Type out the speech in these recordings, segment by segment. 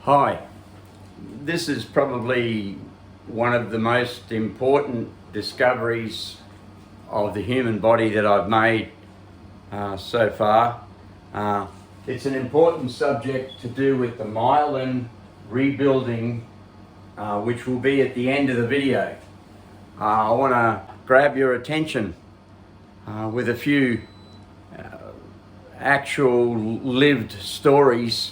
Hi, this is probably one of the most important discoveries of the human body that I've made so far. It's an important subject to do with the myelin rebuilding, which will be at the end of the video. I want to grab your attention with a few actual lived stories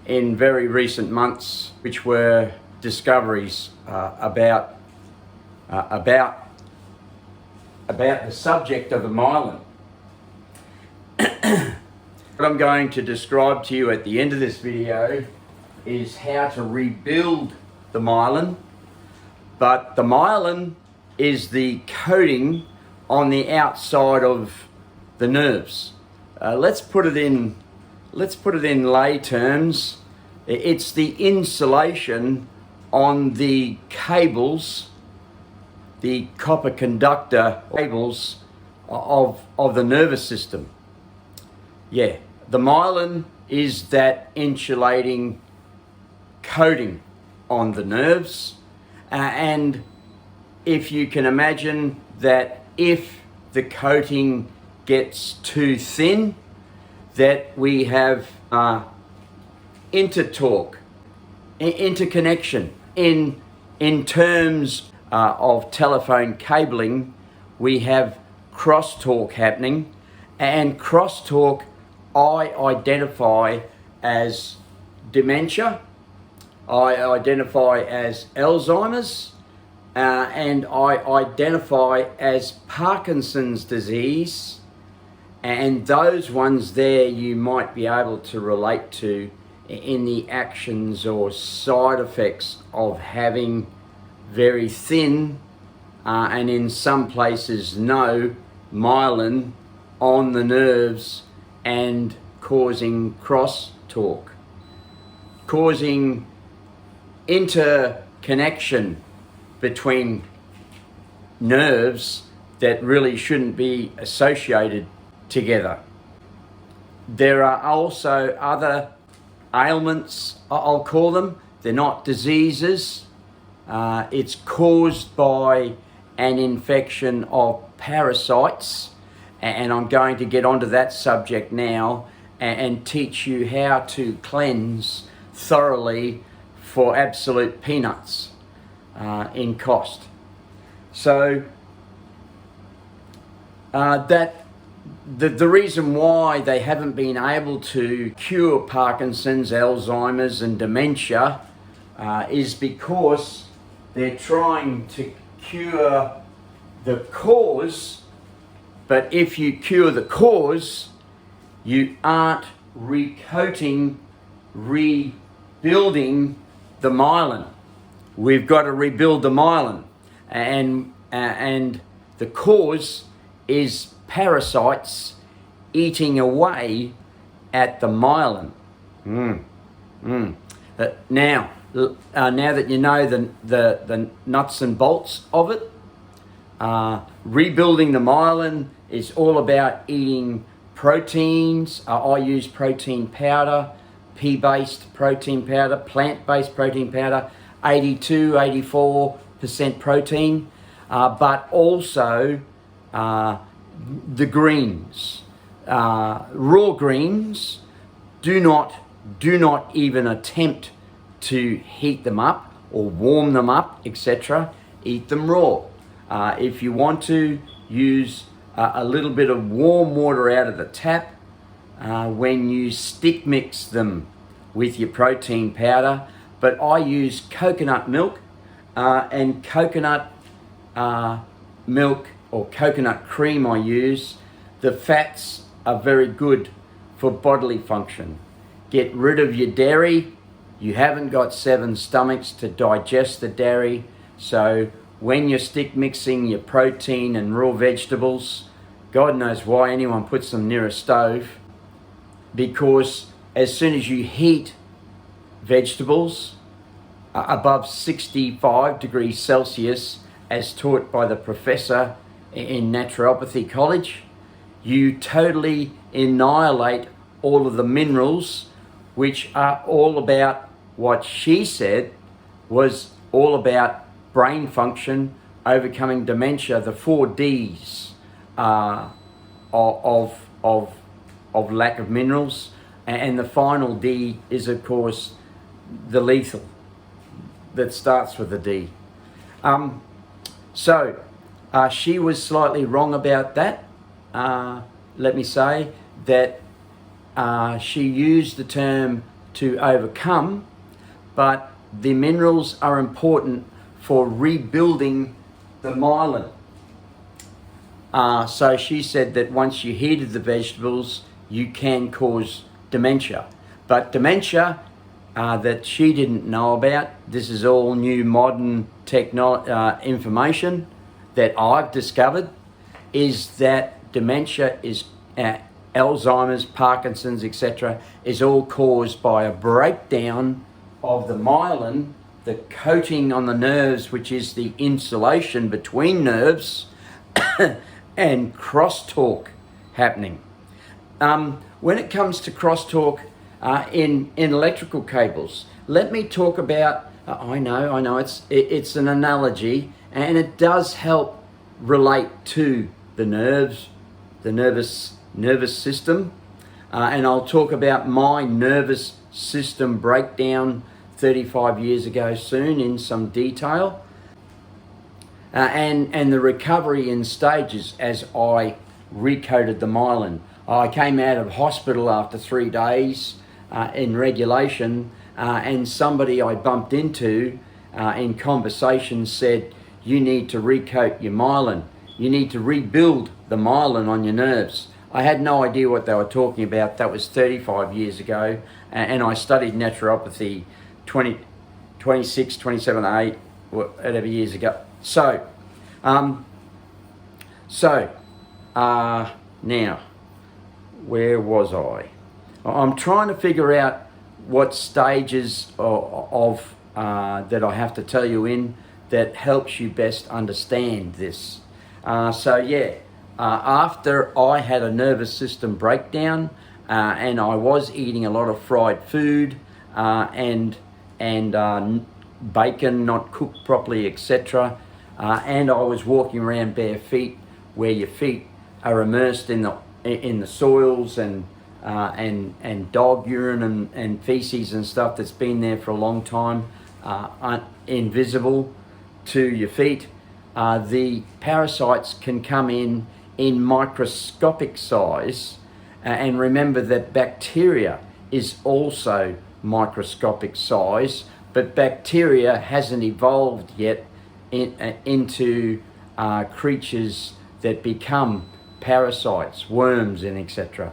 in very recent months, which were discoveries about the subject of the myelin. What I'm going to describe to you at the end of this video is how to rebuild the myelin, but the myelin is the coating on the outside of the nerves. Let's put it in lay terms. It's the insulation on the cables, the copper conductor cables of the nervous system. Yeah, the myelin is that insulating coating on the nerves, and if you can imagine that if the coating gets too thin, that we have interconnection. In terms of telephone cabling, we have crosstalk happening, and crosstalk I identify as dementia, I identify as Alzheimer's, and I identify as Parkinson's disease. And those ones there you might be able to relate to in the actions or side effects of having very thin and in some places no myelin on the nerves and causing crosstalk, causing interconnection between nerves that really shouldn't be associated together. There are also other ailments, I'll call them. They're not diseases. It's caused by an infection of parasites, and I'm going to get onto that subject now and teach you how to cleanse thoroughly for absolute peanuts in cost. So the reason why they haven't been able to cure Parkinson's, Alzheimer's and dementia is because they're trying to cure the cause, but if you cure the cause, you aren't recoating, rebuilding the myelin. We've got to rebuild the myelin, and the cause is parasites eating away at the myelin. Now that you know the nuts and bolts of it, rebuilding the myelin is all about eating proteins. I use protein powder, pea-based protein powder, plant-based protein powder, 82-84% protein, but also the greens, raw greens. Do not even attempt to heat them up or warm them up, etc. Eat them raw. If you want to, use a little bit of warm water out of the tap when you stick mix them with your protein powder. But I use coconut milk, and coconut milk or coconut cream I use. The fats are very good for bodily function. Get rid of your dairy. You haven't got 7 stomachs to digest the dairy, so when you're stick mixing your protein and raw vegetables, God knows why anyone puts them near a stove, because as soon as you heat vegetables above 65 degrees Celsius, as taught by the professor in naturopathy college, you totally annihilate all of the minerals, which are all about what she said was all about brain function, overcoming dementia, the 4Ds of lack of minerals, and the final D is, of course, the lethal, that starts with a D. So she was slightly wrong about that. Let me say that she used the term to overcome, but the minerals are important for rebuilding the myelin. So she said that once you heated the vegetables, you can cause dementia. But dementia that she didn't know about, this is all new modern information that I've discovered, is that dementia is Alzheimer's, Parkinson's, etc., is all caused by a breakdown of the myelin, the coating on the nerves, which is the insulation between nerves, and crosstalk happening. When it comes to crosstalk in electrical cables, let me talk about, I know it's an analogy, and it does help relate to the nerves, the nervous system, and I'll talk about my nervous system breakdown 35 years ago soon in some detail, and the recovery in stages as I recoated the myelin. I came out of hospital after 3 days in regulation, and somebody I bumped into in conversation said, you need to recoat your myelin. You need to rebuild the myelin on your nerves. I had no idea what they were talking about. That was 35 years ago, and I studied naturopathy 26, 27, 8, whatever years ago. So, now, where was I? I'm trying to figure out what stages of that I have to tell you in that helps you best understand this. After I had a nervous system breakdown, and I was eating a lot of fried food and bacon not cooked properly, etc., and I was walking around bare feet, where your feet are immersed in the soils and dog urine and feces and stuff that's been there for a long time, invisible to your feet. The parasites can come in microscopic size, and remember that bacteria is also microscopic size, but bacteria hasn't evolved yet into creatures that become parasites, worms, and etc.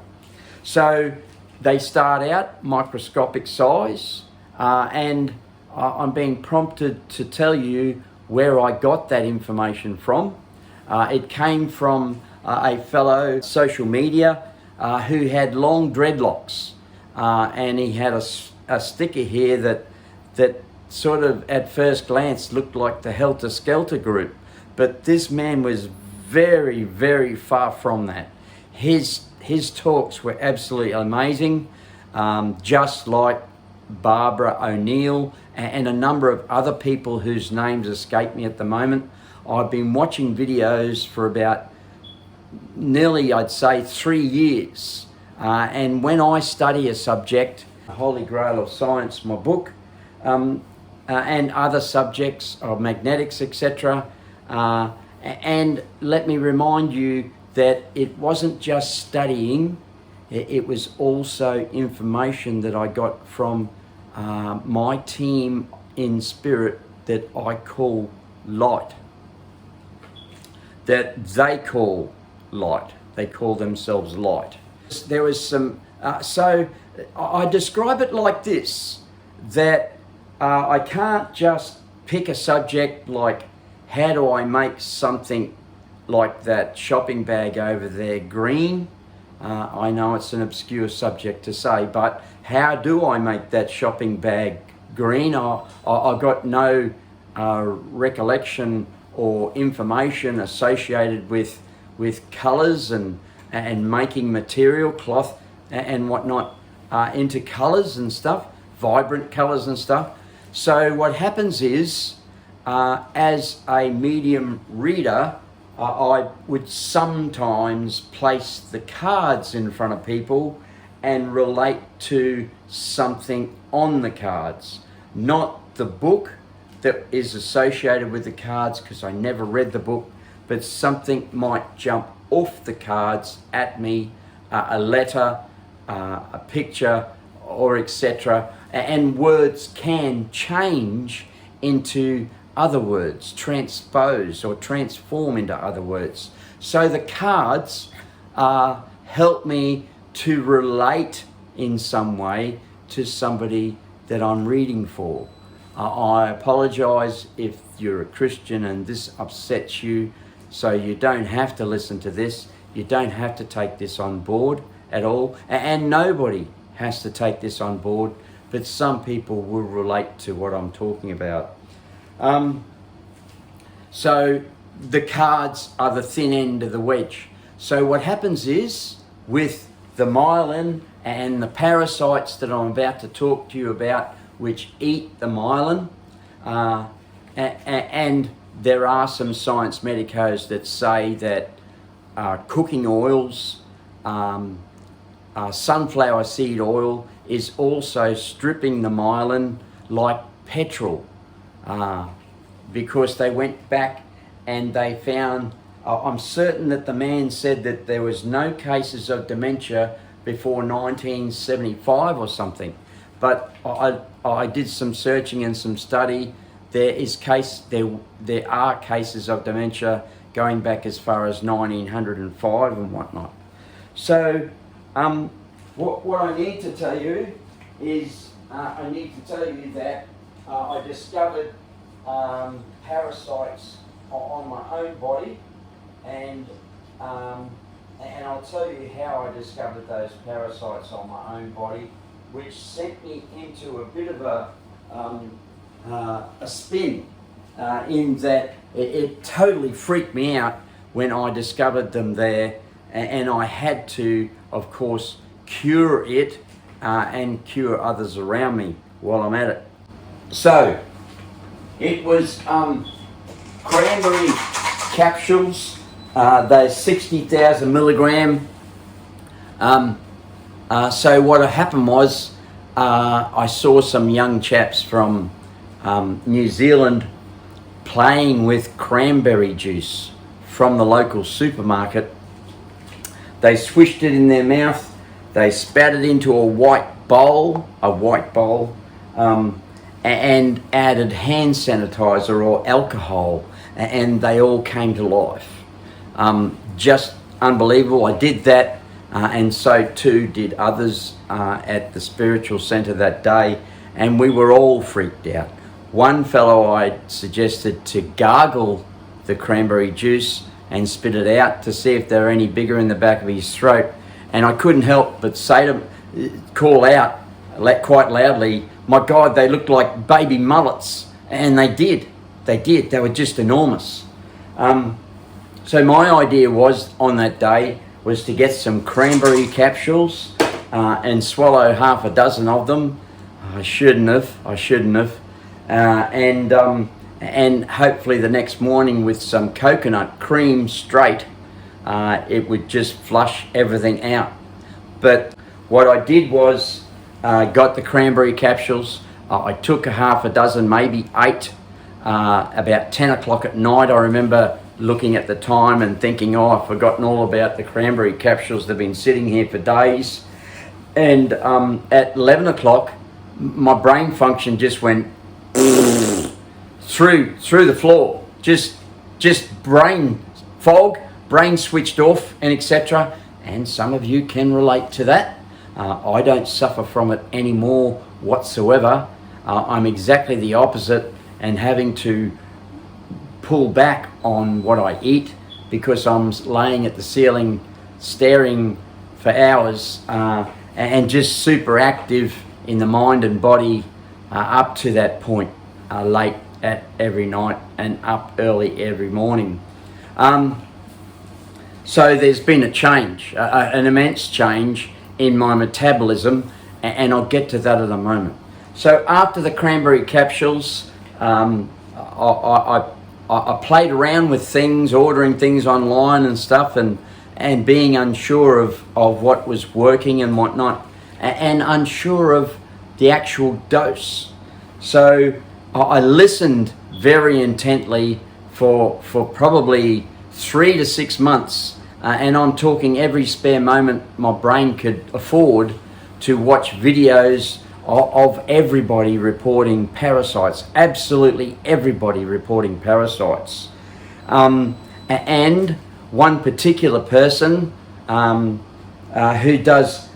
So they start out microscopic size, and I'm being prompted to tell you where I got that information from. It came from a fellow social media who had long dreadlocks, and he had a sticker here that sort of at first glance looked like the Helter Skelter group, but this man was very, very far from that. His talks were absolutely amazing, just like Barbara O'Neill and a number of other people whose names escape me at the moment. I've been watching videos for about nearly, I'd say, 3 years. And when I study a subject, Holy Grail of Science, my book, and other subjects of magnetics, etc., and let me remind you that it wasn't just studying, it was also information that I got from my team in spirit that I call light, that they call light. They call themselves light. There was some, so I describe it like this, that I can't just pick a subject like, how do I make something like that shopping bag over there green? I know it's an obscure subject to say, but how do I make that shopping bag green? I got no recollection or information associated with colours and making material, cloth and whatnot into colours and stuff vibrant colours and stuff. So what happens is, as a medium reader, I would sometimes place the cards in front of people and relate to something on the cards, not the book that is associated with the cards, because I never read the book, but something might jump off the cards at me, a letter, a picture, or etc. And words can change into other words, transpose or transform into other words. So the cards help me to relate in some way to somebody that I'm reading for. I apologise if you're a Christian and this upsets you, so you don't have to listen to this. You don't have to take this on board at all, and nobody has to take this on board, but some people will relate to what I'm talking about. So the cards are the thin end of the wedge. So what happens is, with the myelin and the parasites that I'm about to talk to you about, which eat the myelin, and there are some science medicos that say that cooking oils, sunflower seed oil is also stripping the myelin like petrol, because they went back and they found, I'm certain that the man said that there was no cases of dementia before 1975 or something, but I did some searching and some study. There are cases of dementia going back as far as 1905 and whatnot. So what I need to tell you is, I need to tell you that I discovered parasites on my own body, and I'll tell you how I discovered those parasites on my own body, which sent me into a bit of a spin, in that it totally freaked me out when I discovered them there, and I had to, of course, cure it and cure others around me while I'm at it. So it was cranberry capsules, those 60,000 milligram. So what happened was, I saw some young chaps from New Zealand playing with cranberry juice from the local supermarket. They swished it in their mouth, they spat it into a white bowl, and added hand sanitizer or alcohol, and they all came to life. Just unbelievable. I did that, and so too did others at the spiritual centre that day, and we were all freaked out. One fellow I suggested to gargle the cranberry juice and spit it out to see if they were any bigger in the back of his throat, and I couldn't help but call out quite loudly, "My God, they looked like baby mullets," and they did. They were just enormous. So my idea was, on that day, was to get some cranberry capsules and swallow half a dozen of them. I shouldn't have. And hopefully the next morning, with some coconut cream straight, it would just flush everything out. But what I did was, got the cranberry capsules. I took a half a dozen, maybe 8, about 10 o'clock at night. I remember looking at the time and thinking, oh, I've forgotten all about the cranberry capsules. They've been sitting here for days. And at 11 o'clock, my brain function just went through the floor. Just brain fog, brain switched off, and etc. And some of you can relate to that. I don't suffer from it anymore whatsoever. I'm exactly the opposite, and having to pull back on what I eat because I'm laying at the ceiling staring for hours, and just super active in the mind and body up to that point, late at every night and up early every morning. So there's been a change, an immense change in my metabolism, and I'll get to that in a moment. So after the cranberry capsules, I played around with things, ordering things online and stuff, and being unsure of what was working and whatnot, and unsure of the actual dose. So I listened very intently for probably 3 to 6 months, and I'm talking every spare moment my brain could afford to watch videos of everybody reporting parasites, absolutely everybody reporting parasites. And one particular person who does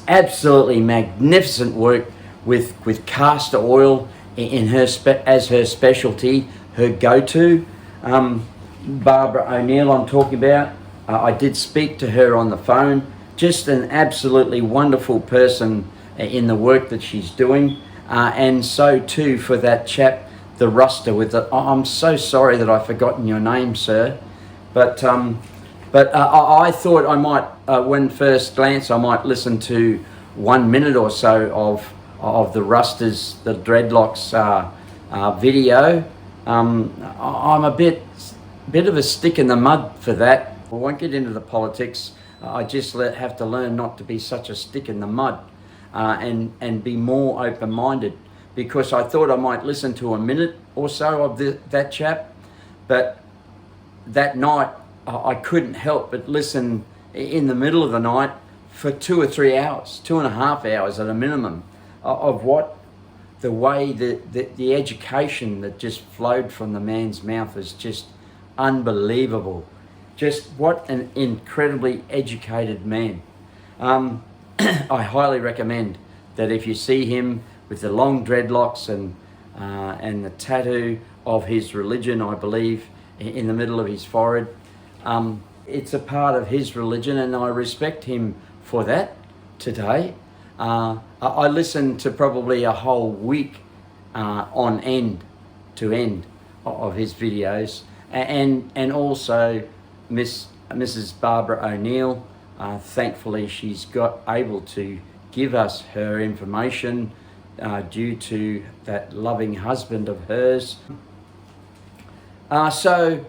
absolutely magnificent work with castor oil in her as her specialty, her go-to. Barbara O'Neill I'm talking about. I did speak to her on the phone. Just an absolutely wonderful person in the work that she's doing, and so too for that chap, the Ruster with the. I'm so sorry that I've forgotten your name, sir, but I thought I might, when first glance, I might listen to 1 minute or so of the Rusters, the dreadlocks video. I'm a bit of a stick in the mud for that. I won't get into the politics. I just have to learn not to be such a stick in the mud, and be more open-minded, because I thought I might listen to 1 minute or so of that chap, but that night I couldn't help but listen in the middle of the night for 2 or 3 hours, 2.5 hours at a minimum, of what the way the education that just flowed from the man's mouth is just unbelievable. Just what an incredibly educated man. I highly recommend that if you see him with the long dreadlocks and the tattoo of his religion, I believe, in the middle of his forehead, it's a part of his religion, and I respect him for that today. I listened to probably a whole week on end to end of his videos, and also Mrs. Barbara O'Neill. Thankfully, she's got able to give us her information due to that loving husband of hers. So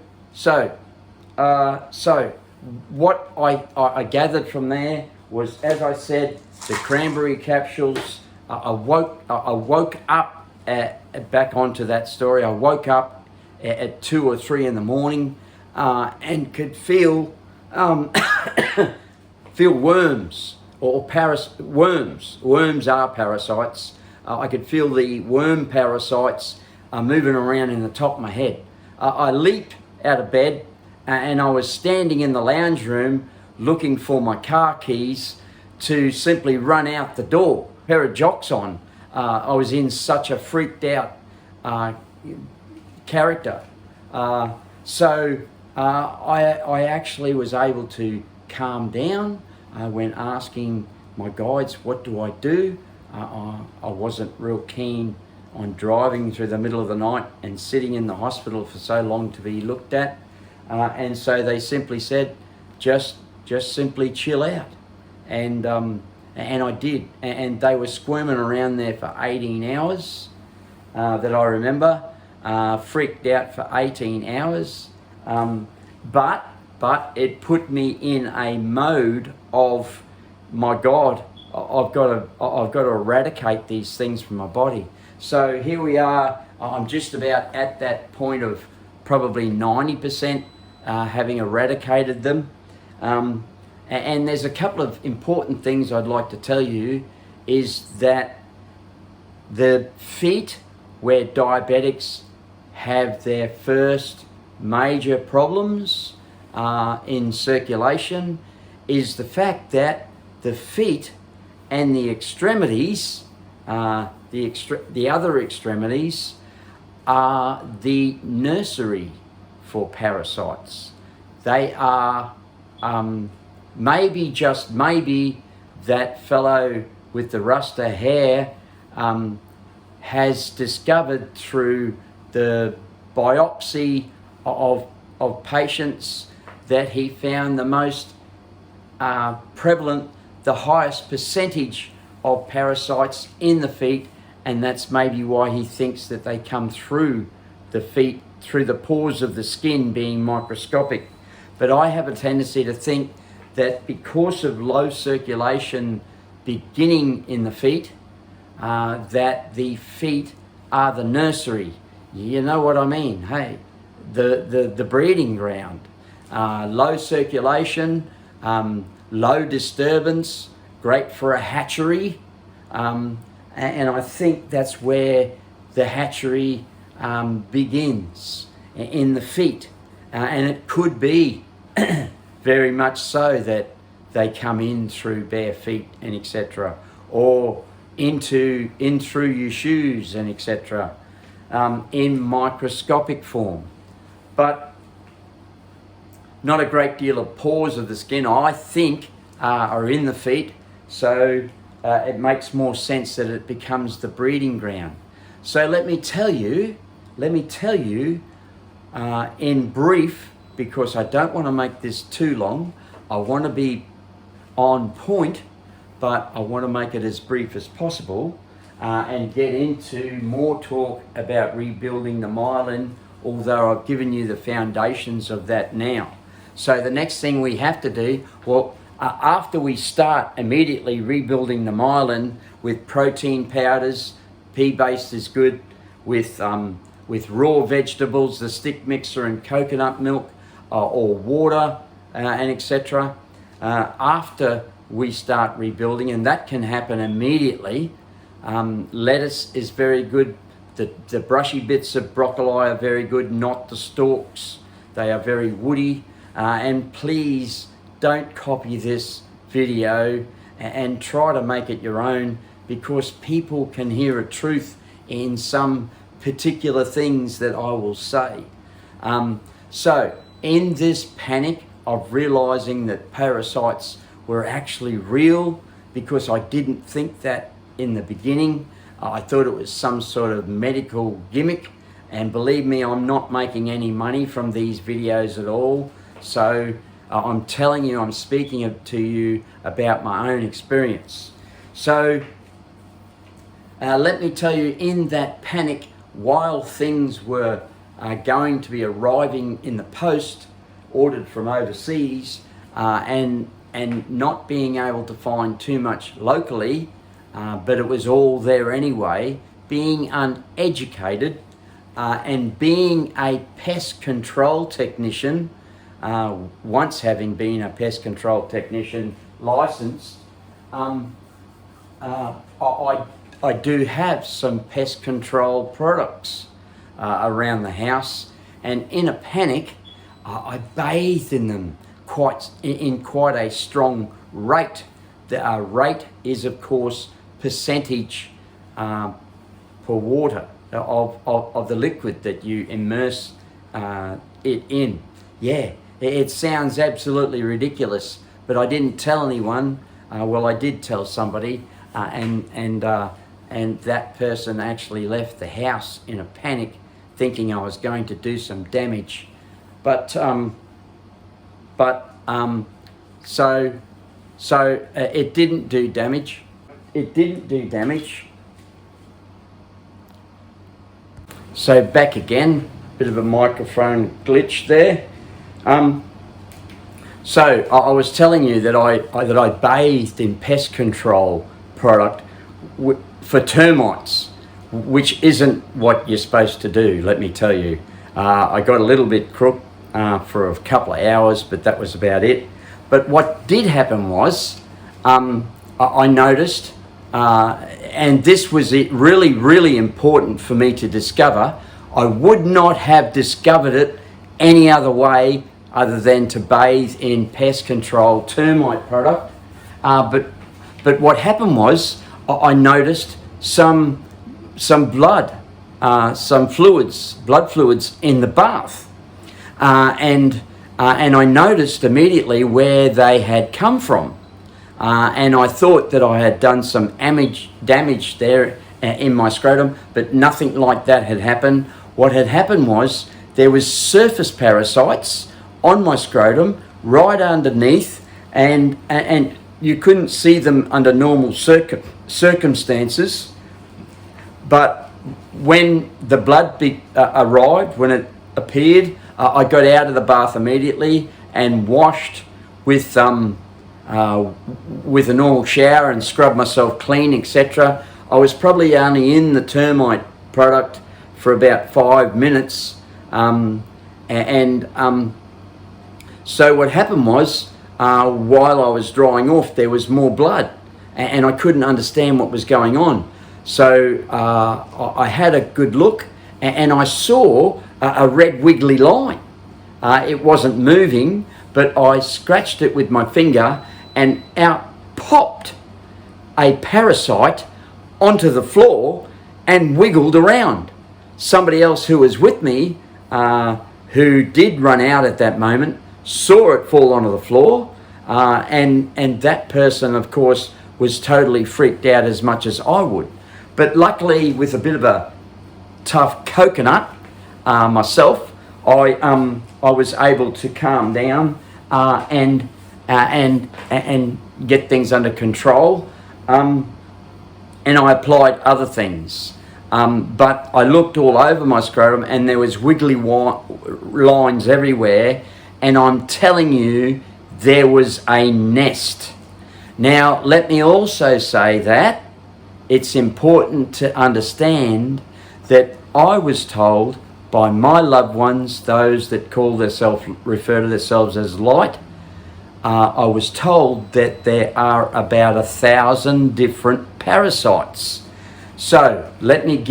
what I gathered from there was, as I said, the cranberry capsules. I woke up back onto that story. I woke up at 2 or 3 in the morning and could feel feel worms or worms. Worms are parasites. I could feel the worm parasites moving around in the top of my head. I leaped out of bed and I was standing in the lounge room looking for my car keys to simply run out the door. Pair of jocks on. I was in such a freaked out character. So I actually was able to calm down when asking my guides, what do I do? I wasn't real keen on driving through the middle of the night and sitting in the hospital for so long to be looked at. And so they simply said, just simply chill out. And I did. And they were squirming around there for 18 hours that I remember. Freaked out for 18 hours. But it put me in a mode of, my God, I've got to eradicate these things from my body. So here we are. I'm just about at that point of probably 90% having eradicated them. And there's a couple of important things I'd like to tell you, is that the feet where diabetics have their first major problems in circulation is the fact that the feet and the extremities, the other extremities, are the nursery for parasites. They are maybe, just maybe, that fellow with the Rasta hair has discovered through the biopsy of patients that he found the most prevalent, the highest percentage of parasites in the feet and that's maybe why he thinks that they come through the feet, through the pores of the skin being microscopic. But I have a tendency to think that because of low circulation beginning in the feet, that the feet are the nursery. You know what I mean? Hey, the breeding ground. Low circulation, low disturbance, great for a hatchery. And I think that's where the hatchery begins, in the feet. And it could be very much so that they come in through bare feet and etc., or in through your shoes and etc., in microscopic form. But not a great deal of pores of the skin, I think, are in the feet, so it makes more sense that it becomes the breeding ground. So let me tell you in brief, because I don't want to make this too long. I want to be on point, but I want to make it as brief as possible, and get into more talk about rebuilding the myelin, although I've given you the foundations of that now. So the next thing we have to do, well, after we start immediately rebuilding the myelin with protein powders, pea-based is good, with raw vegetables, the stick mixer and coconut milk, or water, and etc. After we start rebuilding, and that can happen immediately. Lettuce is very good. The brushy bits of broccoli are very good, not the stalks. They are very woody. And please don't copy this video and try to make it your own, because people can hear a truth in some particular things that I will say. So in this panic of realizing that parasites were actually real, because I didn't think that in the beginning, I thought it was some sort of medical gimmick, and believe me, I'm not making any money from these videos at all. So I'm telling you, I'm speaking to you about my own experience. So let me tell you, in that panic, while things were going to be arriving in the post, ordered from overseas, and not being able to find too much locally, but it was all there anyway, being uneducated, and being a pest control technician, once having been a pest control technician licensed, I do have some pest control products around the house, and in a panic, I bathed in them in quite a strong rate. The rate is, of course, percentage per water of the liquid that you immerse it in. Yeah, it sounds absolutely ridiculous, but I didn't tell anyone. Well, I did tell somebody, and that person actually left the house in a panic, thinking I was going to do some damage. So it didn't do damage. It didn't do damage. So back again, bit of a microphone glitch there. So I was telling you that I bathed in pest control product for termites, which isn't what you're supposed to do, let me tell you. I got a little bit crook for a couple of hours, but that was about it. But what did happen was, I noticed, and this was really important for me to discover. I would not have discovered it any other way other than to bathe in pest control termite product. But what happened was, I noticed some blood, some blood fluids in the bath, and I noticed immediately where they had come from, and I thought that I had done some damage there in my scrotum, but nothing like that had happened. What had happened was there was surface parasites on my scrotum right underneath, and you couldn't see them under normal circumstances, But when the blood arrived, when it appeared, I got out of the bath immediately and washed with a normal shower and scrubbed myself clean, etc. I was probably only in the termite product for about 5 minutes, so what happened was, while I was drying off, there was more blood, and I couldn't understand what was going on. So I had a good look, and I saw a red wiggly line. It wasn't moving, but I scratched it with my finger, and out popped a parasite onto the floor and wiggled around. Somebody else who was with me, who did run out at that moment, saw it fall onto the floor, and that person, of course, was totally freaked out as much as I would. But luckily, with a bit of a tough coconut myself, I was able to calm down and get things under control, and I applied other things. But I looked all over my scrotum, and there was wiggly lines everywhere, and I'm telling you, there was a nest. Now, let me also say that it's important to understand that I was told by my loved ones, those that refer to themselves as light, I was told that there are about 1,000 different parasites. So let me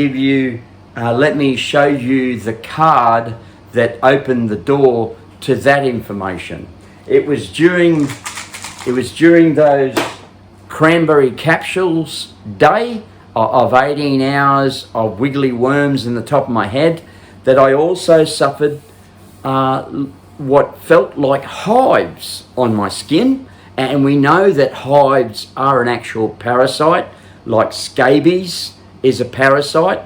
show you the card that opened the door to that information. It was during those cranberry capsules day of 18 hours of wiggly worms in the top of my head that I also suffered what felt like hives on my skin. And we know that hives are an actual parasite, like scabies is a parasite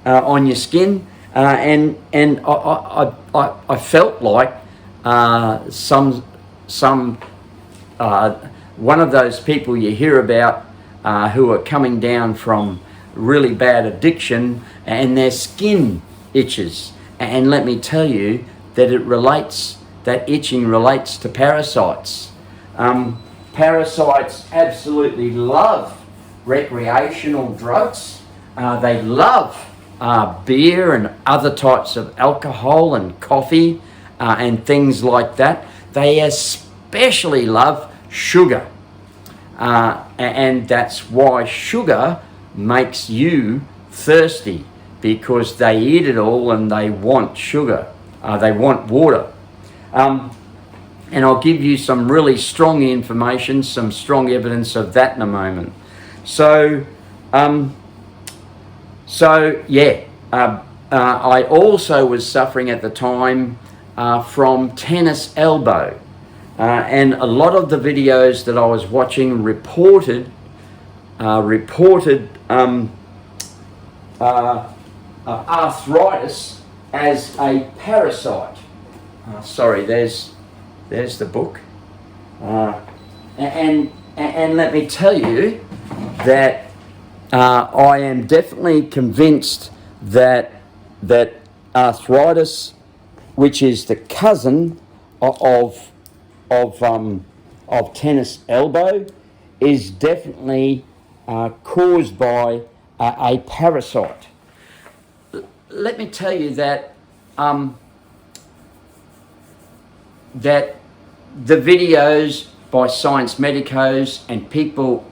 on your skin. And I felt like one of those people you hear about who are coming down from really bad addiction and their skin itches. And let me tell you that that itching relates to parasites. Parasites absolutely love recreational drugs. They love beer and other types of alcohol and coffee and things like that. They especially love sugar. And that's why sugar makes you thirsty, because they eat it all and they want sugar. They want water. And I'll give you some really strong information, some strong evidence of that in a moment. I also was suffering at the time from tennis elbow. And a lot of the videos that I was watching reported arthritis as a parasite. Sorry, there's the book. And let me tell you that I am definitely convinced that arthritis, which is the cousin of tennis elbow, is definitely caused by a parasite. Let me tell you that that the videos by science medicos and people,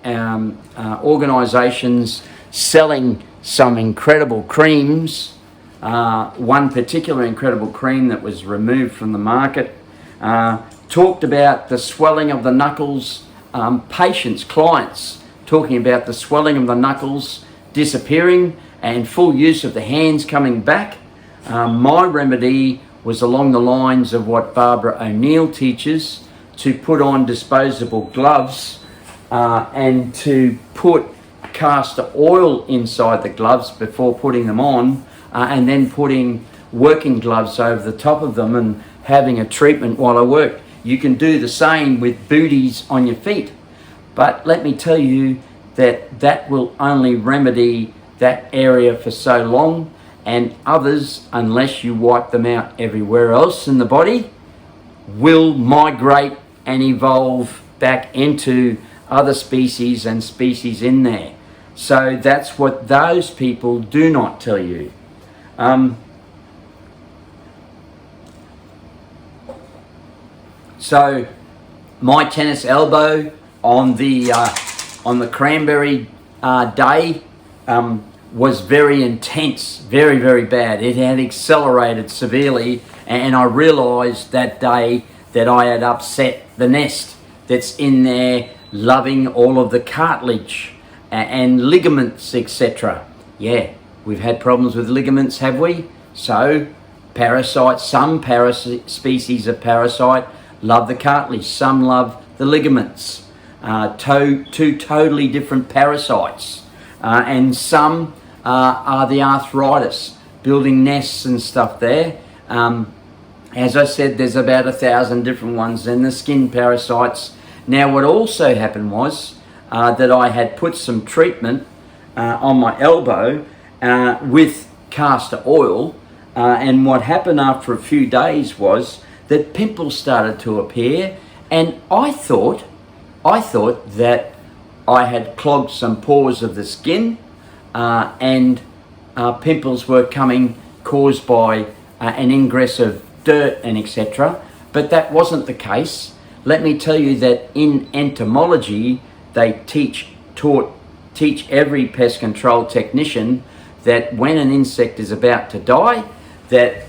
organisations selling some incredible creams, one particular incredible cream that was removed from the market, talked about the swelling of the knuckles, clients talking about the swelling of the knuckles disappearing and full use of the hands coming back. My remedy was along the lines of what Barbara O'Neill teaches, to put on disposable gloves and to put castor oil inside the gloves before putting them on, and then putting working gloves over the top of them and having a treatment while I work. You can do the same with booties on your feet. But let me tell you that will only remedy that area for so long, and others, unless you wipe them out everywhere else in the body, will migrate and evolve back into other species and species in there. So that's what those people do not tell you. So my tennis elbow on the cranberry day was very intense, very, very bad. It had accelerated severely, and I realised that day that I had upset the nest that's in there, loving all of the cartilage and ligaments, etc. Yeah, we've had problems with ligaments, have we? So parasites, some species of parasite love the cartilage, some love the ligaments. Two totally different parasites. And some are the arthritis, building nests and stuff there. As I said, there's about 1,000 different ones, and the skin parasites. Now, what also happened was that I had put some treatment on my elbow with castor oil, and what happened after a few days was that pimples started to appear, and I thought that I had clogged some pores of the skin, and pimples were caused by an ingress of dirt and etc. But that wasn't the case. Let me tell you that in entomology, they teach every pest control technician that when an insect is about to die, that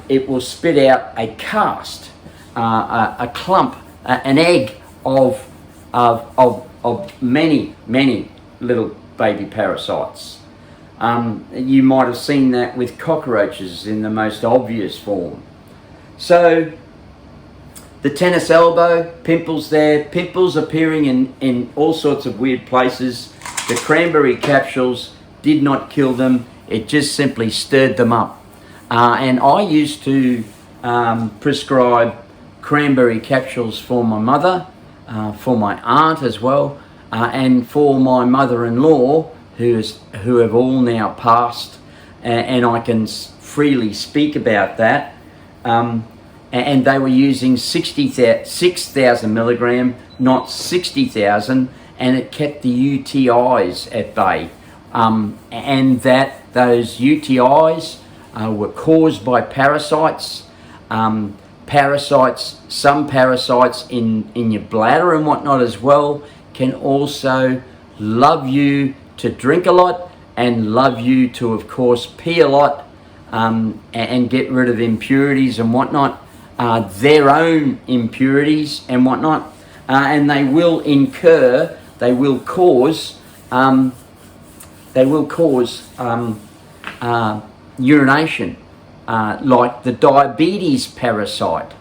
it will spit out a cast, a clump, an egg of many little baby parasites. You might have seen that with cockroaches in the most obvious form. So the tennis elbow, pimples there, pimples appearing in all sorts of weird places. The cranberry capsules did not kill them, it just simply stirred them up. And I used to prescribe cranberry capsules for my mother, for my aunt as well, and for my mother-in-law, who have all now passed, and I can freely speak about that. And they were using 6,000 milligram, not 60,000, and it kept the UTIs at bay. And that those UTIs were caused by parasites. Some parasites in your bladder and whatnot as well can also love you to drink a lot and love you to, of course, pee a lot, and get rid of impurities and whatnot, their own impurities and whatnot, and they will cause urination, like the diabetes parasite,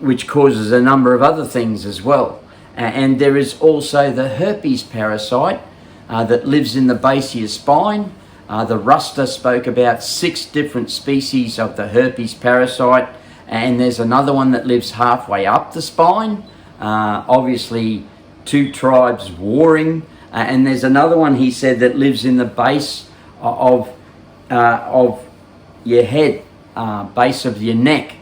which causes a number of other things as well. And there is also the herpes parasite that lives in the base of your spine. The Ruster spoke about 6 different species of the herpes parasite, and there's another one that lives halfway up the spine. Obviously 2 tribes warring, and there's another one he said that lives in the base of your head, base of your neck,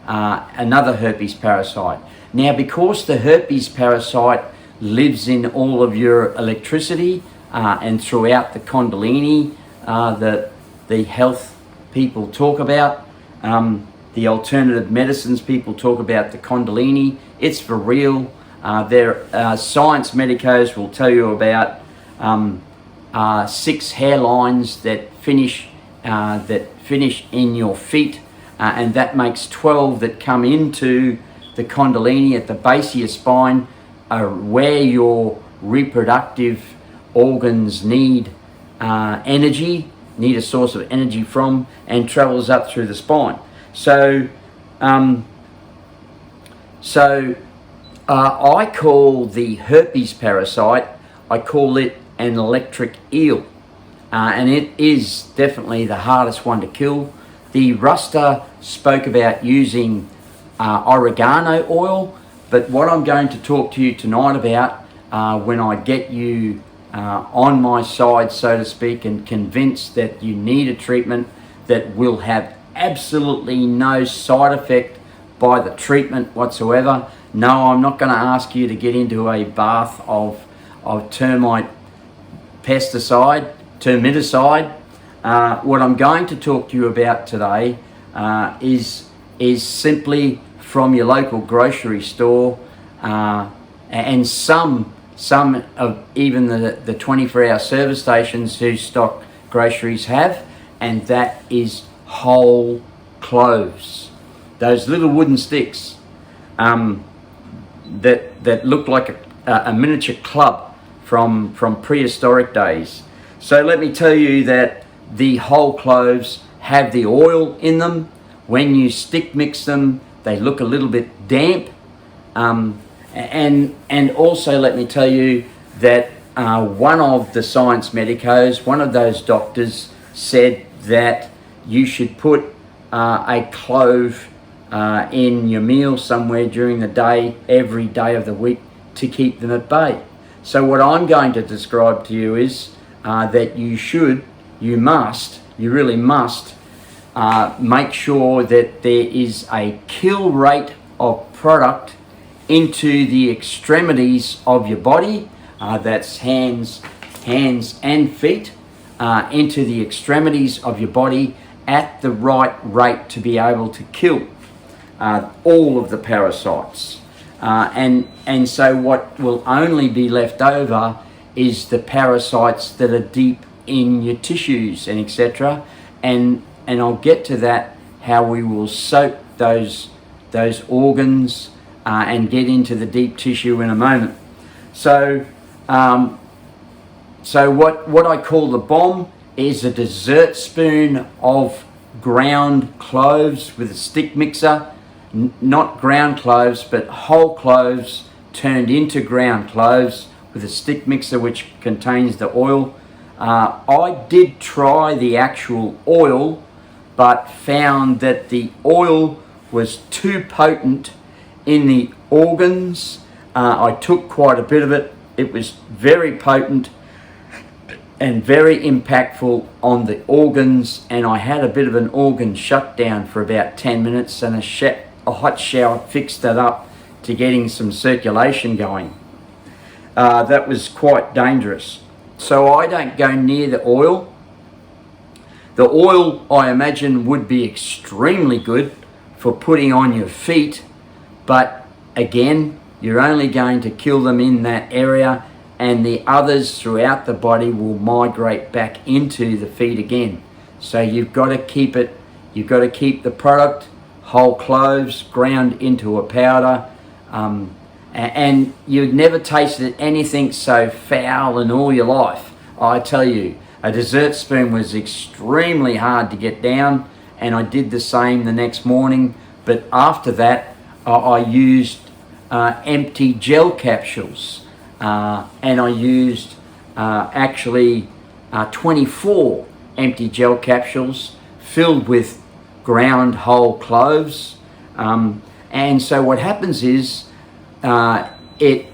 another herpes parasite. Now, because the herpes parasite lives in all of your electricity and throughout the Kundalini that the health people talk about, the alternative medicines people talk about, the Kundalini, it's for real. Science medicos will tell you about 6 hairlines that finish in your feet, and that makes 12 that come into the Kundalini at the base of your spine, where your reproductive organs need energy, need a source of energy from, and travels up through the spine. So I call the herpes parasite, I call it an electric eel, and it is definitely the hardest one to kill. The Ruster spoke about using oregano oil, but what I'm going to talk to you tonight about when I get you on my side, so to speak, and convinced that you need a treatment that will have absolutely no side effect by the treatment whatsoever. No, I'm not going to ask you to get into a bath of termiticide. What I'm going to talk to you about today is simply from your local grocery store, and some of even the 24-hour service stations who stock groceries have, and that is whole cloves. Those little wooden sticks that look like a miniature club from prehistoric days. So let me tell you that the whole cloves have the oil in them. When you stick mix them, they look a little bit damp. And also let me tell you that one of the science medicos, one of those doctors, said that you should put a clove in your meal somewhere during the day, every day of the week, to keep them at bay. So what I'm going to describe to you is that you really must make sure that there is a kill rate of product into the extremities of your body, that's hands and feet, into the extremities of your body at the right rate to be able to kill all of the parasites. And so what will only be left over is the parasites that are deep in your tissues and etc. And I'll get to that, how we will soak those organs and get into the deep tissue in a moment. So what I call the bomb is a dessert spoon of ground cloves with a stick mixer. Not ground cloves, but whole cloves turned into ground cloves with a stick mixer which contains the oil. I did try the actual oil, but found that the oil was too potent in the organs. I took quite a bit of it. It was very potent and very impactful on the organs, and I had a bit of an organ shutdown for about 10 minutes, and a hot shower fixed that up to getting some circulation going. That was quite dangerous. So I don't go near the oil. The oil, I imagine, would be extremely good for putting on your feet, but again, you're only going to kill them in that area, and the others throughout the body will migrate back into the feet again. So you've got to keep the product, whole cloves, ground into a powder, and you've never tasted anything so foul in all your life. I tell you, a dessert spoon was extremely hard to get down, and I did the same the next morning. But after that, I used empty gel capsules, and I used actually 24 empty gel capsules filled with ground whole cloves. And so what happens is it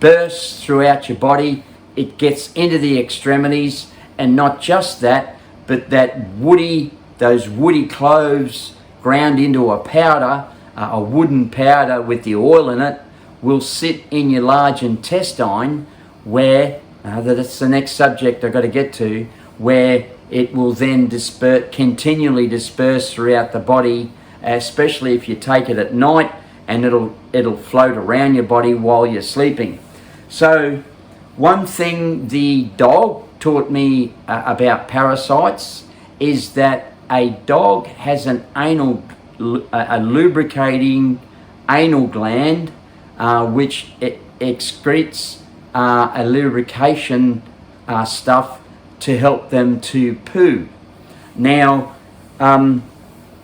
bursts throughout your body. It gets into the extremities, and not just that, but those woody cloves ground into a powder, a wooden powder with the oil in it, will sit in your large intestine, where that's the next subject I've got to get to, where it will then continually disperse throughout the body, especially if you take it at night, and it'll float around your body while you're sleeping. So one thing the dog taught me about parasites is that a dog has a lubricating anal gland, which excretes a lubrication stuff to help them to poo. Now,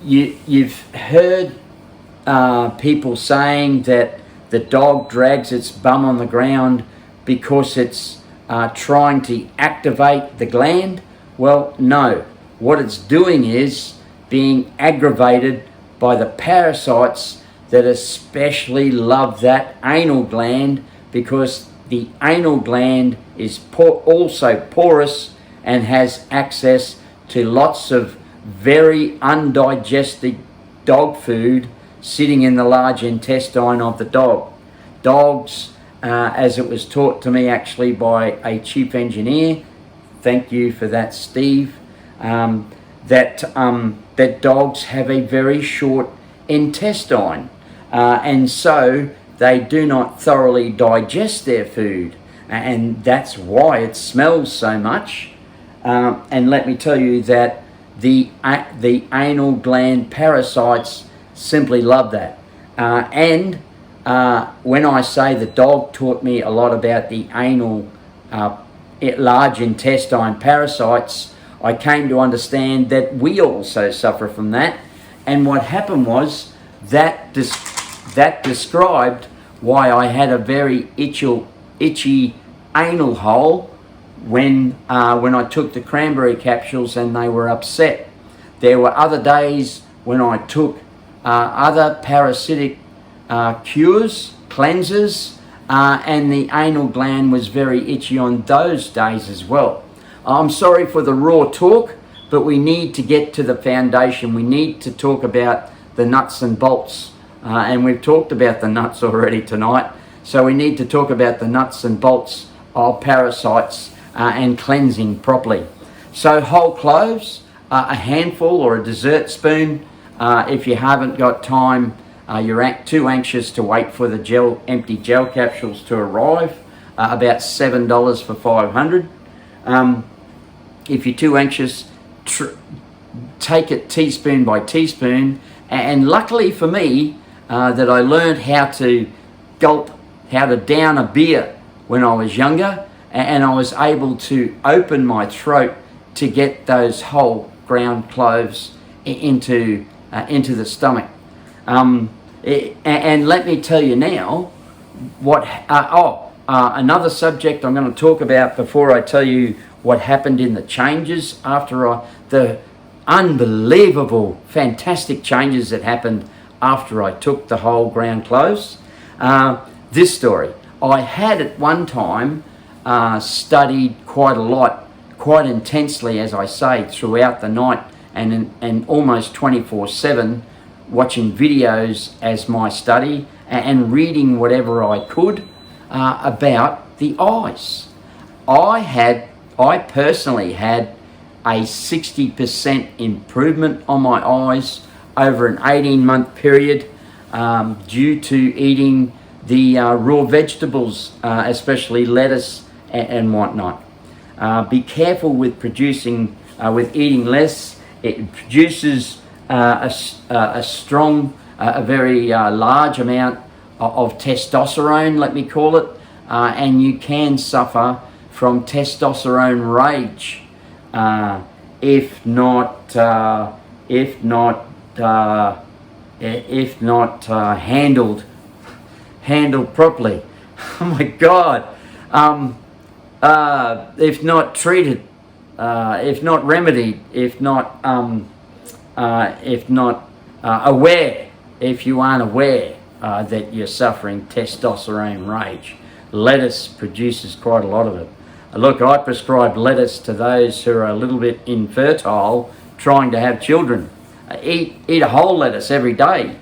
you've heard people saying that the dog drags its bum on the ground because it's trying to activate the gland. Well, no. What it's doing is being aggravated by the parasites that especially love that anal gland, because the anal gland is also porous and has access to lots of very undigested dog food sitting in the large intestine of the dog. Dogs, as it was taught to me actually by a chief engineer, thank you for that, Steve, that dogs have a very short intestine, and so they do not thoroughly digest their food, and that's why it smells so much. And let me tell you that the anal gland parasites simply love that. When I say the dog taught me a lot about the anal large intestine parasites, I came to understand that we also suffer from that. And what happened was that described why I had a very itchy anal hole when I took the cranberry capsules and they were upset. There were other days when I took other parasitic cures, cleansers, and the anal gland was very itchy on those days as well. I'm sorry for the raw talk, but we need to get to the foundation. We need to talk about the nuts and bolts, and we've talked about the nuts already tonight, so we need to talk about the nuts and bolts of parasites and cleansing properly. So whole cloves, a handful or a dessert spoon. If you haven't got time, you're too anxious to wait for the empty gel capsules to arrive, about $7 for 500. If you're too anxious, take it teaspoon by teaspoon. And luckily for me, that I learned how to down a beer when I was younger, and I was able to open my throat to get those whole ground cloves into the stomach. And let me tell you now another subject I'm going to talk about before I tell you what happened in the changes after the unbelievable, fantastic changes that happened after I took the whole ground cloves. This story. I had at one time studied quite a lot, quite intensely, as I say, throughout the night and almost 24/7, watching videos as my study and reading whatever I could about the eyes. I personally had a 60% improvement on my eyes over an 18-month period due to eating the raw vegetables, especially lettuce and whatnot. Be careful with eating less. It produces a very large amount of testosterone, let me call it, and you can suffer from testosterone rage if not handled properly. Oh my God! If not treated, if not remedied, if not aware, if you aren't aware that you're suffering testosterone rage. Lettuce produces quite a lot of it. Look, I prescribe lettuce to those who are a little bit infertile, trying to have children. Eat a whole lettuce every day.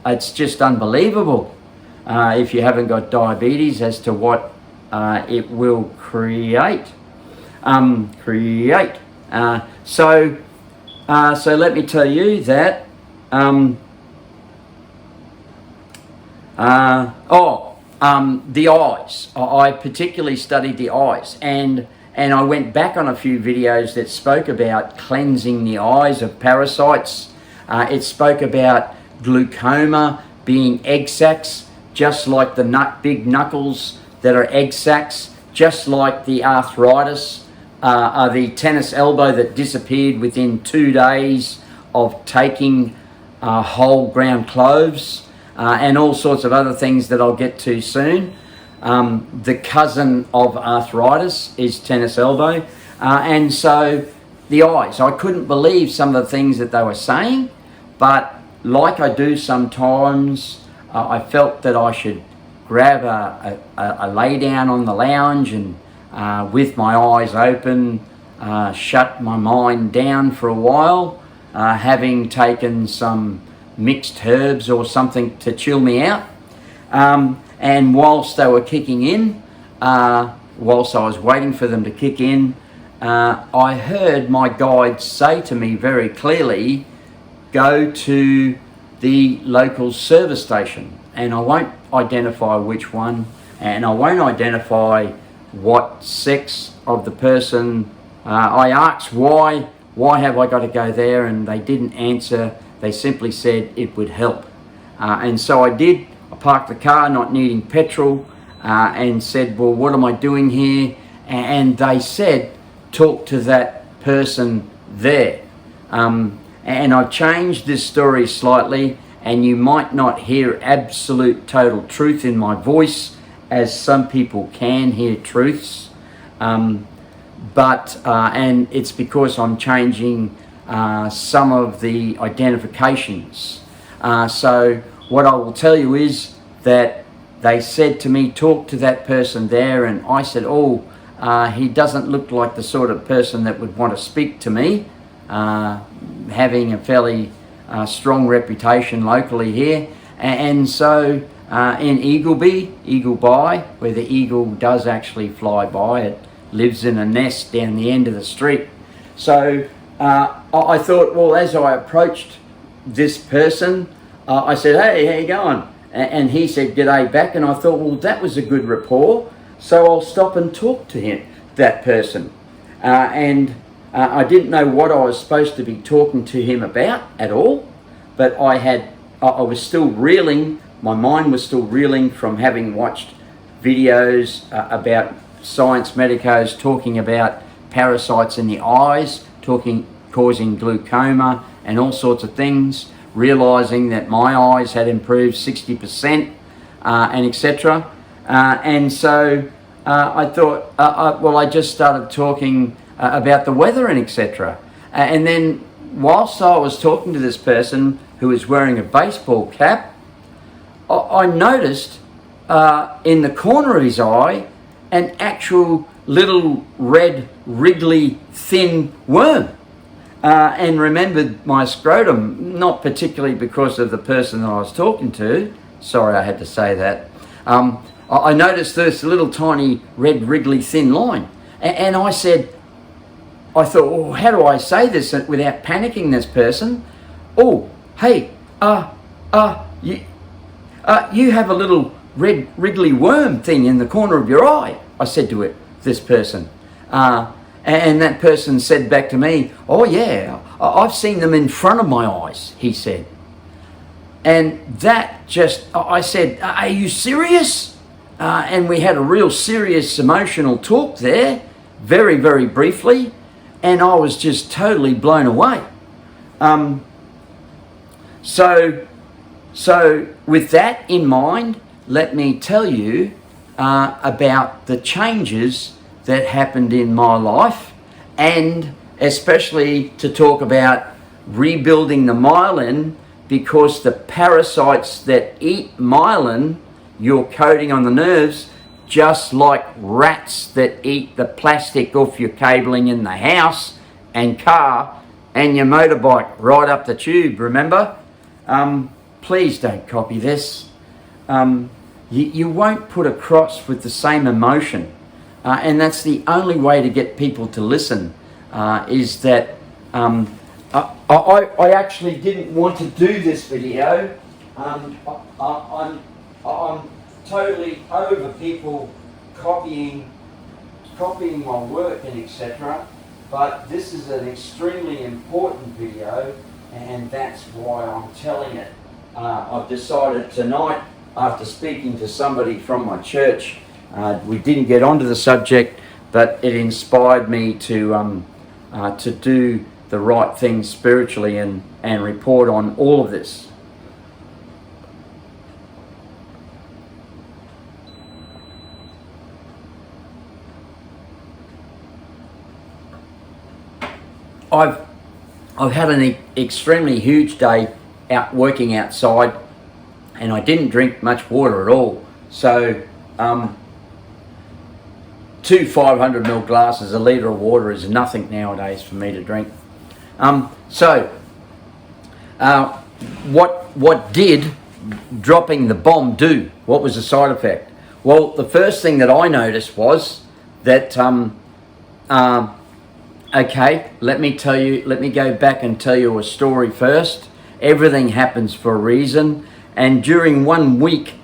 It's just unbelievable if you haven't got diabetes as to what it will create. So let me tell you that. The eyes. I particularly studied the eyes, and I went back on a few videos that spoke about cleansing the eyes of parasites. It spoke about glaucoma being egg sacs, just like the big knuckles that are egg sacs, just like the arthritis, the tennis elbow that disappeared within 2 days of taking whole ground cloves. And all sorts of other things that I'll get to soon. The cousin of arthritis is tennis elbow. And so the eyes. I couldn't believe some of the things that they were saying, but like I do sometimes, I felt that I should grab a lay down on the lounge and with my eyes open, shut my mind down for a while, having taken some mixed herbs or something to chill me out. And whilst they were kicking in, whilst I was waiting for them to kick in, I heard my guide say to me very clearly, go to the local service station. And I won't identify which one, and I won't identify what sex of the person. I asked why have I got to go there, and they didn't answer. They simply said it would help. And so I did. I parked the car not needing petrol and said, well, what am I doing here? And they said, talk to that person there. And I've changed this story slightly, and you might not hear absolute total truth in my voice, as some people can hear truths. But it's because I'm changing some of the identifications. So what I will tell you is that they said to me, talk to that person there, and I said, oh, he doesn't look like the sort of person that would want to speak to me, having a fairly strong reputation locally here. And so in Eagleby, where the eagle does actually fly by, it lives in a nest down the end of the street. So I thought, well, as I approached this person, I said, hey, how you going? And he said, g'day back. And I thought, well, that was a good rapport, so I'll stop and talk to him, that person. I didn't know what I was supposed to be talking to him about at all, but I was still reeling. My mind was still reeling from having watched videos about science medicos talking about parasites in the eyes, causing glaucoma and all sorts of things, realizing that my eyes had improved 60% and etc. And so I thought, I just started talking about the weather and etc. And then whilst I was talking to this person who was wearing a baseball cap, I noticed in the corner of his eye an actual little red wriggly thin worm, and remembered my scrotum, not particularly because of the person that I was talking to. Sorry, I had to say that. I noticed this little tiny red wriggly thin line, and I thought, well, how do I say this without panicking this person? Oh, hey, you have a little red wriggly worm thing in the corner of your eye, I said to this person. And that person said back to me, oh yeah, I've seen them in front of my eyes, he said. And that just, I said, are you serious? And we had a real serious emotional talk there, very, very briefly, and I was just totally blown away. So with that in mind, let me tell you about the changes that happened in my life, and especially to talk about rebuilding the myelin, because the parasites that eat myelin, your coating on the nerves, just like rats that eat the plastic off your cabling in the house and car and your motorbike right up the tube, remember? Please don't copy this. You won't put across with the same emotion. And that's the only way to get people to listen, is that I actually didn't want to do this video. I'm totally over people copying my work and etc. But this is an extremely important video, and that's why I'm telling it. I've decided tonight, after speaking to somebody from my church, we didn't get onto the subject, but it inspired me to do the right thing spiritually and report on all of this. I've had an extremely huge day out working outside, and I didn't drink much water at all. So, two 500ml glasses, a litre of water is nothing nowadays for me to drink. What did dropping the bomb do? What was the side effect? Well, the first thing that I noticed was that, okay, let me go back and tell you a story first. Everything happens for a reason. And during 1 week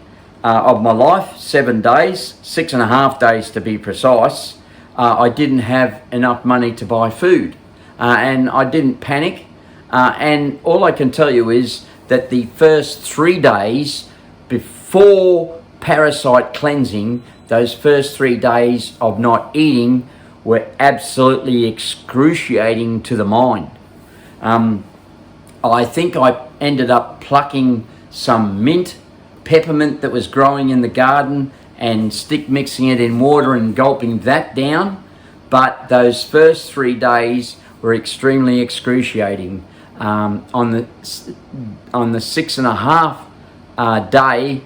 of my life, 7 days, 6.5 days to be precise, I didn't have enough money to buy food. And I didn't panic. And all I can tell you is that the first 3 days before parasite cleansing, those first 3 days of not eating were absolutely excruciating to the mind. I think I ended up plucking some mint, peppermint that was growing in the garden, and stick mixing it in water and gulping that down. But those first 3 days were extremely excruciating. On the 6.5 day,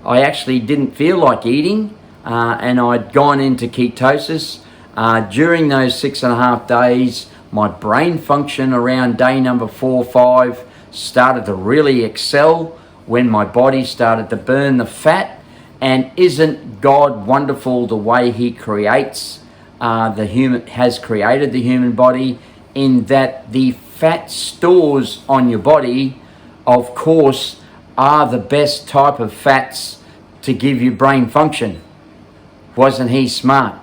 I actually didn't feel like eating, and I'd gone into ketosis. During those 6.5 days, my brain function around day number 4 or 5 started to really excel when my body started to burn the fat. And isn't God wonderful the way He creates has created the human body, in that the fat stores on your body, of course, are the best type of fats to give you brain function. Wasn't He smart?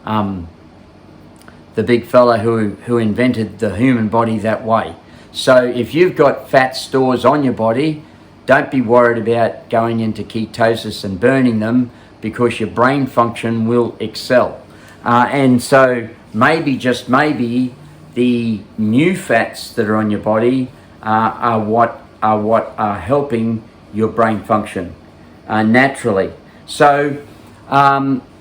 The big fella who invented the human body that way. So if you've got fat stores on your body, don't be worried about going into ketosis and burning them, because your brain function will excel. And so maybe, just maybe, the new fats that are on your body are what are helping your brain function naturally. So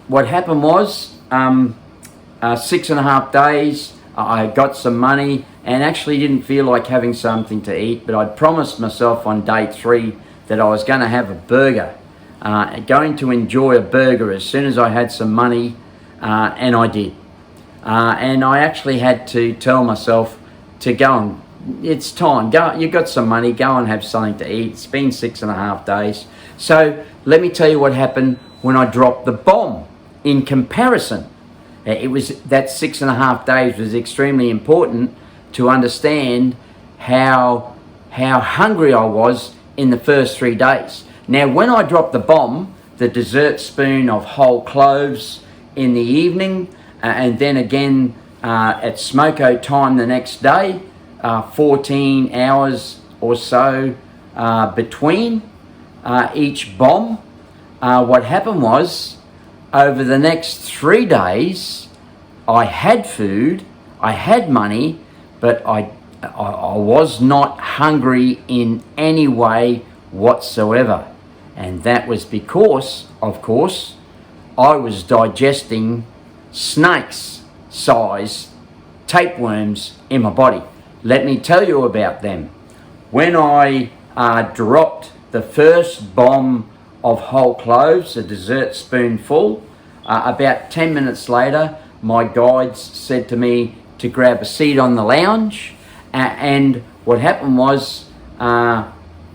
what happened was, 6.5 days, I got some money and actually didn't feel like having something to eat, but I'd promised myself on day 3 that I was going to have a burger, going to enjoy a burger as soon as I had some money, and I did. And I actually had to tell myself to go and, it's time, go, you've got some money, go and have something to eat. It's been 6.5 days. So let me tell you what happened when I dropped the bomb in comparison. It was that 6.5 days was extremely important to understand how hungry I was in the first 3 days. Now, when I dropped the bomb, the dessert spoon of whole cloves in the evening, and then again at smoko time the next day, 14 hours or so between each bomb, what happened was, over the next 3 days, I had food, I had money, but I was not hungry in any way whatsoever. And that was because, of course, I was digesting snakes size tapeworms in my body. Let me tell you about them. When I dropped the first bomb of whole cloves, a dessert spoonful, about 10 minutes later, my guides said to me to grab a seat on the lounge, and what happened was,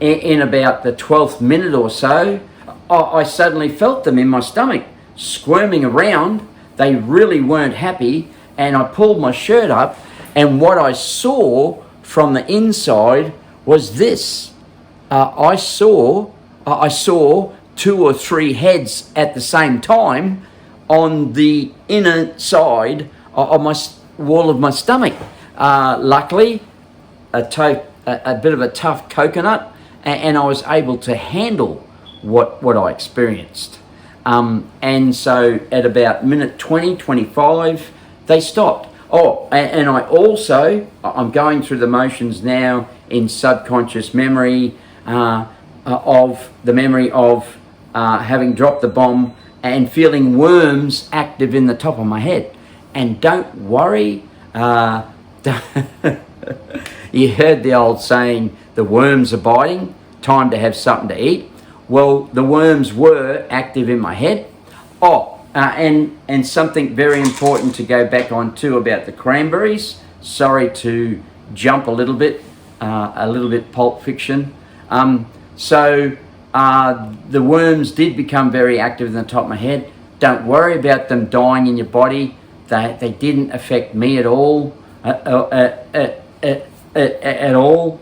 in about the 12th minute or so, I suddenly felt them in my stomach squirming around. They really weren't happy, and I pulled my shirt up, and what I saw from the inside was this. I saw 2 or 3 heads at the same time on the inner side of my wall of my stomach. Luckily, a bit of a tough coconut, and I was able to handle what I experienced. And so at about minute 20, 25, they stopped. Oh, and I'm going through the motions now in subconscious memory of the memory of having dropped the bomb and feeling worms active in the top of my head. And don't worry, you heard the old saying, the worms are biting, time to have something to eat. Well, the worms were active in my head. And something very important to go back on too about the cranberries. Sorry to jump a little bit Pulp Fiction. The worms did become very active in the top of my head. Don't worry about them dying in your body. They didn't affect me at all. At all.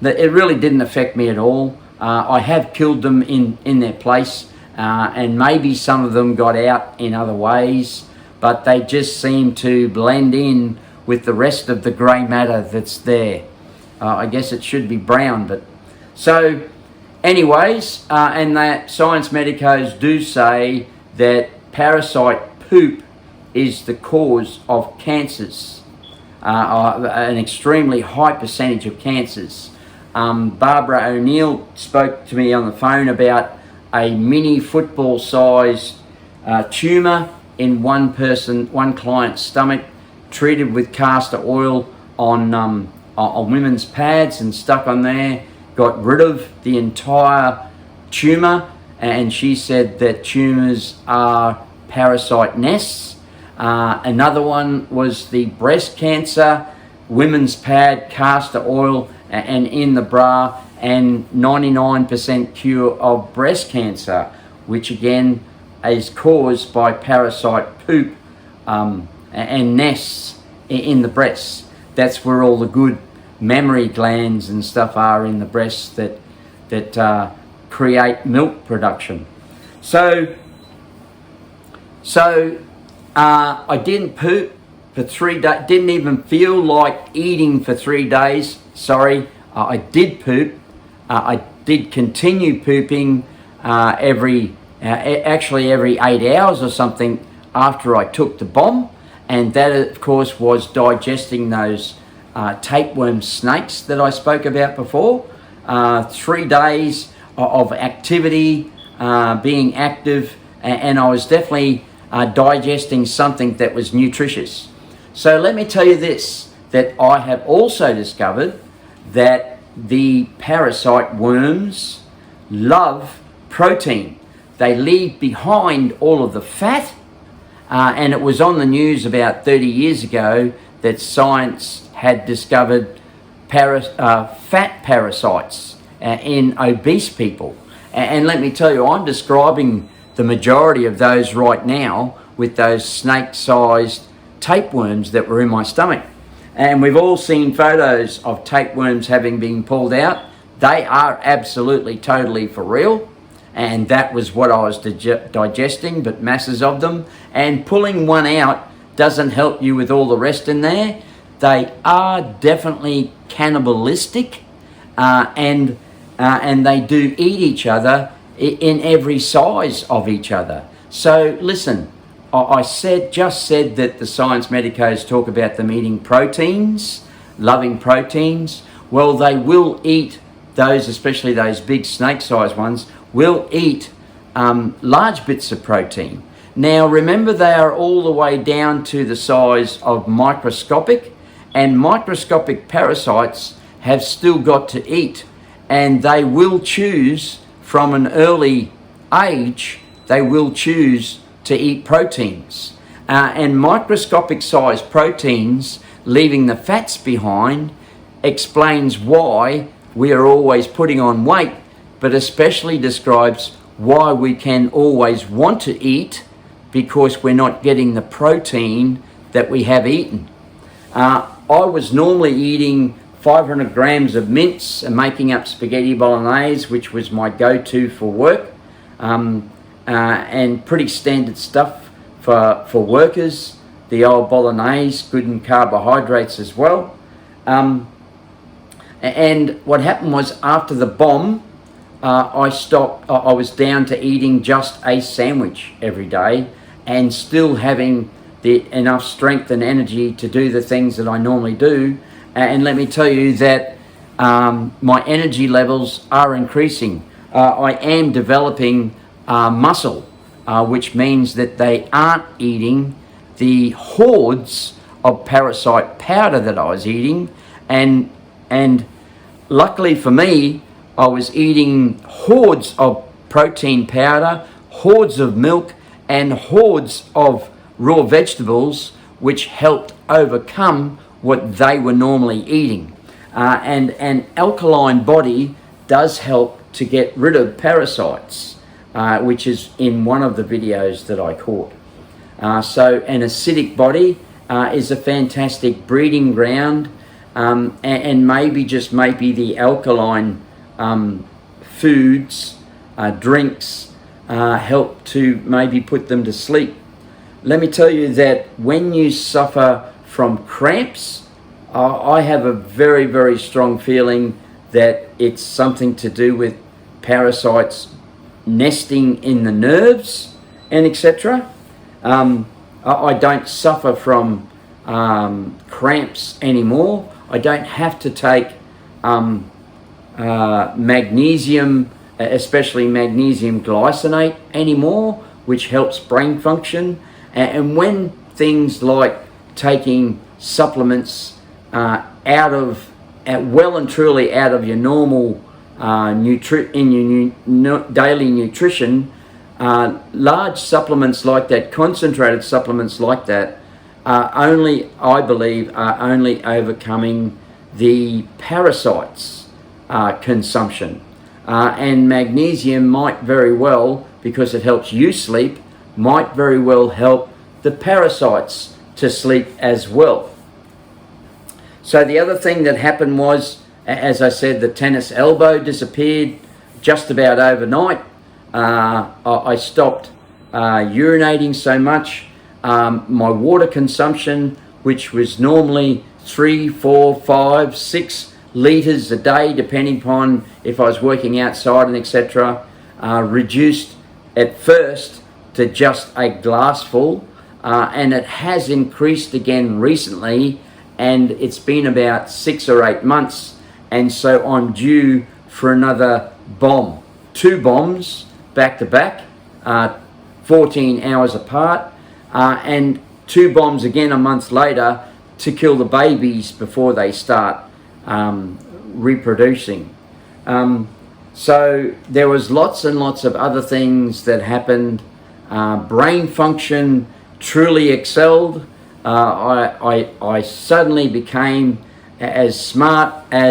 It really didn't affect me at all. I have killed them in their place, and maybe some of them got out in other ways, but they just seem to blend in with the rest of the grey matter that's there. I guess it should be brown, but so anyways, and that science medicos do say that parasite poop is the cause of cancers, an extremely high percentage of cancers. Barbara O'Neill spoke to me on the phone about a mini football-sized tumour in one client's stomach, treated with castor oil on women's pads and stuck on there, got rid of the entire tumour, and she said that tumours are parasite nests. Another one was the breast cancer, women's pad, castor oil, and in the bra, and 99% cure of breast cancer, which again is caused by parasite poop and nests in the breasts. That's where all the good mammary glands and stuff are in the breasts that create milk production. So I didn't poop for 3 days, didn't even feel like eating for 3 days. Sorry, I did poop. I did continue pooping every 8 hours or something after I took the bomb, and that of course was digesting those tapeworm snakes that I spoke about before. 3 days of activity, being active, and I was definitely digesting something that was nutritious. So let me tell you this, that I have also discovered that the parasite worms love protein. They leave behind all of the fat, and it was on the news about 30 years ago that science had discovered fat parasites in obese people. And let me tell you, I'm describing the majority of those right now with those snake-sized tapeworms that were in my stomach. And we've all seen photos of tapeworms having been pulled out. They are absolutely, totally for real. And that was what I was digesting, but masses of them. And pulling one out doesn't help you with all the rest in there. They are definitely cannibalistic, and they do eat each other in every size of each other. So listen, I just said that the science medicos talk about them eating proteins, loving proteins. Well, they will eat those, especially those big snake-sized ones, will eat large bits of protein. Now, remember, they are all the way down to the size of microscopic, and microscopic parasites have still got to eat, and they will choose from an early age, they will choose to eat proteins. And microscopic sized proteins, leaving the fats behind, explains why we are always putting on weight, but especially describes why we can always want to eat, because we're not getting the protein that we have eaten. I was normally eating 500 grams of mince and making up spaghetti bolognese, which was my go-to for work, and pretty standard stuff for workers. The old bolognese, good in carbohydrates as well. And what happened was, after the bomb, I stopped. I was down to eating just a sandwich every day, and still having enough strength and energy to do the things that I normally do. And let me tell you that my energy levels are increasing. I am developing muscle, which means that they aren't eating the hordes of parasite powder that I was eating. And luckily for me, I was eating hordes of protein powder, hordes of milk, and hordes of raw vegetables, which helped overcome what they were normally eating. And an alkaline body does help to get rid of parasites, which is in one of the videos that I caught. So an acidic body is a fantastic breeding ground, and maybe the alkaline foods, drinks, help to maybe put them to sleep. Let me tell you that when you suffer from cramps, I have a very, very strong feeling that it's something to do with parasites nesting in the nerves and etc. I don't suffer from cramps anymore. I don't have to take magnesium, especially magnesium glycinate anymore, which helps brain function. And when things like taking supplements well and truly out of your normal daily nutrition, large supplements like that, concentrated supplements like that, I believe, are only overcoming the parasites consumption. And magnesium might very well, because it helps you sleep, might very well help the parasites to sleep as well. So the other thing that happened was, as I said, the tennis elbow disappeared just about overnight. I stopped urinating so much. My water consumption, which was normally 3, 4, 5, 6 litres a day, depending upon if I was working outside and etc., reduced at first to just a glassful, and it has increased again recently, and it's been about 6 or 8 months, and so I'm due for another bomb. 2 bombs back to back, 14 hours apart, and 2 bombs again a month later to kill the babies before they start reproducing. So there was lots and lots of other things that happened. Brain function truly excelled. I suddenly became as smart as